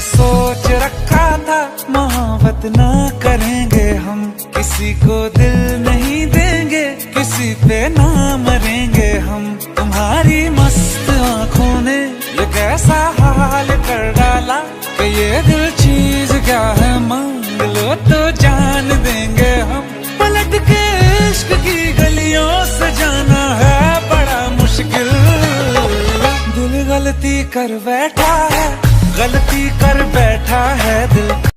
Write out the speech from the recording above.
सोच रखा था मोहब्बत ना करेंगे हम, किसी को दिल नहीं देंगे, किसी पे ना मरेंगे हम। तुम्हारी मस्त आंखों ने ये कैसा हाल कर डाला कि ये दिल चीज क्या है, मांग लो तो जान देंगे हम। पलट के इश्क की गलियों से जाना है बड़ा मुश्किल। दिल गलती कर बैठा है, गलती कर बैठा है दिल।